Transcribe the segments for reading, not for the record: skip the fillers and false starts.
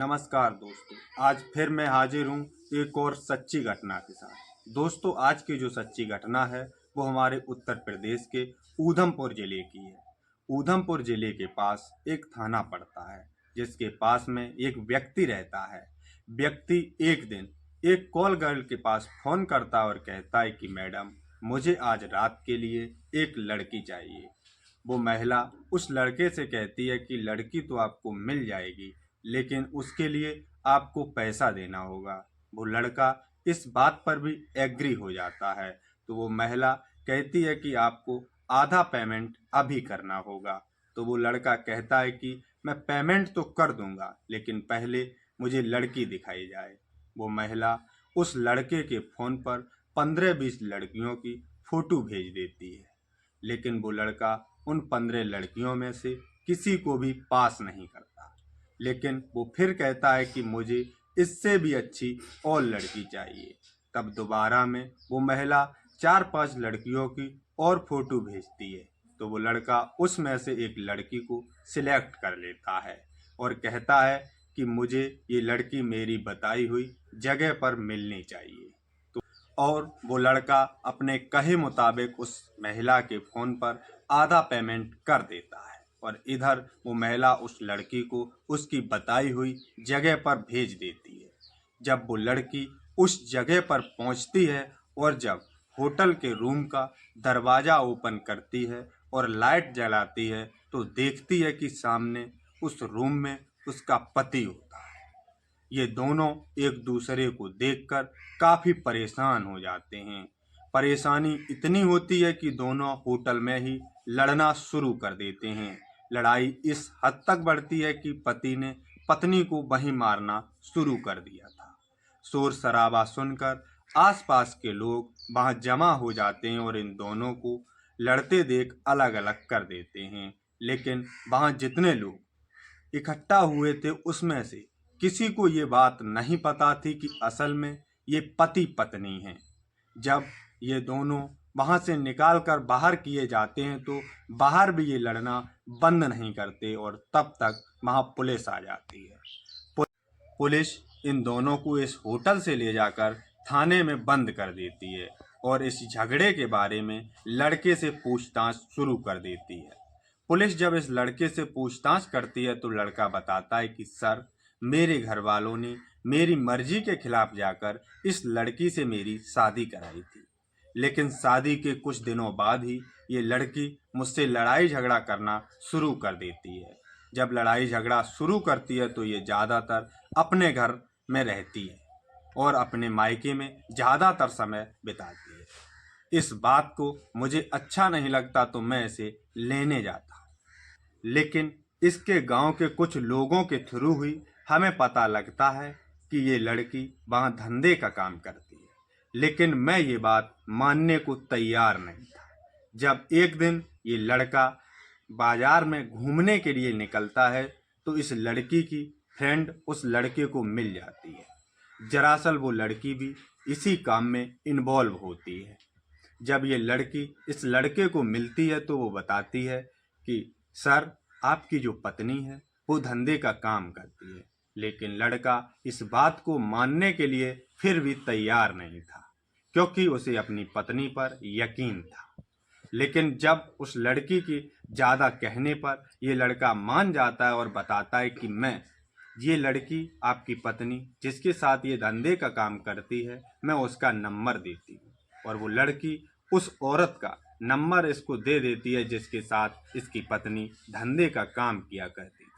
नमस्कार दोस्तों, आज फिर मैं हाजिर हूँ एक और सच्ची घटना के साथ। दोस्तों, आज की जो सच्ची घटना है वो हमारे उत्तर प्रदेश के ऊधमपुर जिले की है। ऊधमपुर जिले के पास एक थाना पड़ता है जिसके पास में एक व्यक्ति रहता है। व्यक्ति एक दिन एक कॉल गर्ल के पास फोन करता है और कहता है कि मैडम, मुझे आज रात के लिए एक लड़की चाहिए। वो महिला उस लड़के से कहती है कि लड़की तो आपको मिल जाएगी, लेकिन उसके लिए आपको पैसा देना होगा। वो लड़का इस बात पर भी एग्री हो जाता है। तो वो महिला कहती है कि आपको आधा पेमेंट अभी करना होगा। तो वो लड़का कहता है कि मैं पेमेंट तो कर दूंगा, लेकिन पहले मुझे लड़की दिखाई जाए। वो महिला उस लड़के के फ़ोन पर 15-20 लड़कियों की फ़ोटो भेज देती है, लेकिन वो लड़का उन 15 लड़कियों में से किसी को भी पास नहीं करता। लेकिन वो फिर कहता है कि मुझे इससे भी अच्छी और लड़की चाहिए। तब दोबारा में वो महिला 4-5 लड़कियों की और फोटो भेजती है। तो वो लड़का उसमें से एक लड़की को सिलेक्ट कर लेता है और कहता है कि मुझे ये लड़की मेरी बताई हुई जगह पर मिलनी चाहिए। और वो लड़का अपने कहे मुताबिक उस महिला के फ़ोन पर आधा पेमेंट कर देता है और इधर वो महिला उस लड़की को उसकी बताई हुई जगह पर भेज देती है। जब वो लड़की उस जगह पर पहुंचती है और जब होटल के रूम का दरवाज़ा ओपन करती है और लाइट जलाती है, तो देखती है कि सामने उस रूम में उसका पति होता है। ये दोनों एक दूसरे को देखकर काफ़ी परेशान हो जाते हैं। परेशानी इतनी होती है कि दोनों होटल में ही लड़ना शुरू कर देते हैं। लड़ाई इस हद तक बढ़ती है कि पति ने पत्नी को वहीं मारना शुरू कर दिया था। शोर शराबा सुनकर आसपास के लोग वहां जमा हो जाते हैं और इन दोनों को लड़ते देख अलग अलग कर देते हैं। लेकिन वहां जितने लोग इकट्ठा हुए थे उसमें से किसी को ये बात नहीं पता थी कि असल में ये पति पत्नी हैं। जब ये दोनों वहाँ से निकाल कर बाहर किए जाते हैं तो बाहर भी ये लड़ना बंद नहीं करते और तब तक वहाँ पुलिस आ जाती है। पुलिस इन दोनों को इस होटल से ले जाकर थाने में बंद कर देती है और इस झगड़े के बारे में लड़के से पूछताछ शुरू कर देती है। पुलिस जब इस लड़के से पूछताछ करती है तो लड़का बताता है कि सर, मेरे घर वालों ने मेरी मर्जी के खिलाफ जाकर इस लड़की से मेरी शादी कराई थी, लेकिन शादी के कुछ दिनों बाद ही ये लड़की मुझसे लड़ाई झगड़ा करना शुरू कर देती है। जब लड़ाई झगड़ा शुरू करती है तो ये ज़्यादातर अपने घर में रहती है और अपने मायके में ज़्यादातर समय बिताती है। इस बात को मुझे अच्छा नहीं लगता तो मैं इसे लेने जाता, लेकिन इसके गांव के कुछ लोगों के थ्रू ही हमें पता लगता है कि ये लड़की वहाँ धंधे का काम करती है, लेकिन मैं ये बात मानने को तैयार नहीं था। जब एक दिन ये लड़का बाजार में घूमने के लिए निकलता है तो इस लड़की की फ्रेंड उस लड़के को मिल जाती है। दरअसल वो लड़की भी इसी काम में इन्वॉल्व होती है। जब ये लड़की इस लड़के को मिलती है तो वो बताती है कि सर, आपकी जो पत्नी है वो धंधे का काम करती है, लेकिन लड़का इस बात को मानने के लिए फिर भी तैयार नहीं था क्योंकि उसे अपनी पत्नी पर यकीन था। लेकिन जब उस लड़की की ज़्यादा कहने पर ये लड़का मान जाता है और बताता है कि ये लड़की आपकी पत्नी जिसके साथ ये धंधे का काम करती है, मैं उसका नंबर देती हूँ, और वो लड़की उस औरत का नंबर इसको दे देती है जिसके साथ इसकी पत्नी धंधे का काम किया करती थी।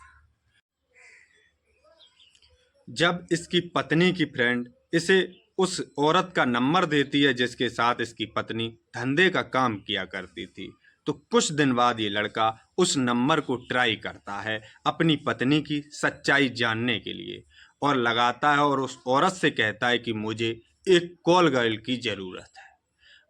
जब इसकी पत्नी की फ्रेंड इसे उस औरत का नंबर देती है जिसके साथ इसकी पत्नी धंधे का काम किया करती थी, तो कुछ दिन बाद ये लड़का उस नंबर को ट्राई करता है अपनी पत्नी की सच्चाई जानने के लिए और लगाता है और उस औरत से कहता है कि मुझे एक कॉल गर्ल की ज़रूरत है।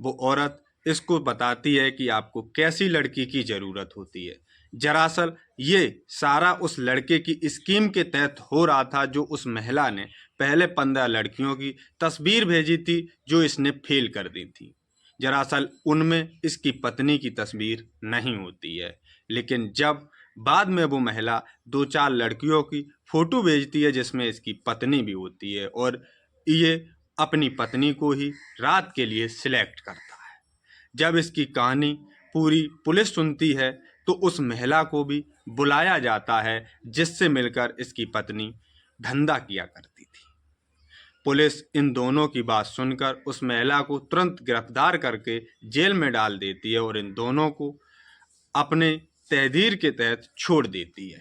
वो औरत इसको बताती है कि आपको कैसी लड़की की ज़रूरत होती है। दरअसल ये सारा उस लड़के की स्कीम के तहत हो रहा था जो उस महिला ने पहले 15 लड़कियों की तस्वीर भेजी थी जो इसने फेल कर दी थी। दरअसल उनमें इसकी पत्नी की तस्वीर नहीं होती है, लेकिन जब बाद में वो महिला 2-4 लड़कियों की फ़ोटो भेजती है जिसमें इसकी पत्नी भी होती है और ये अपनी पत्नी को ही रात के लिए सिलेक्ट करता है। जब इसकी कहानी पूरी पुलिस सुनती है तो उस महिला को भी बुलाया जाता है जिससे मिलकर इसकी पत्नी धंधा किया करती थी। पुलिस इन दोनों की बात सुनकर उस महिला को तुरंत गिरफ्तार करके जेल में डाल देती है और इन दोनों को अपने तहदीर के तहत छोड़ देती है।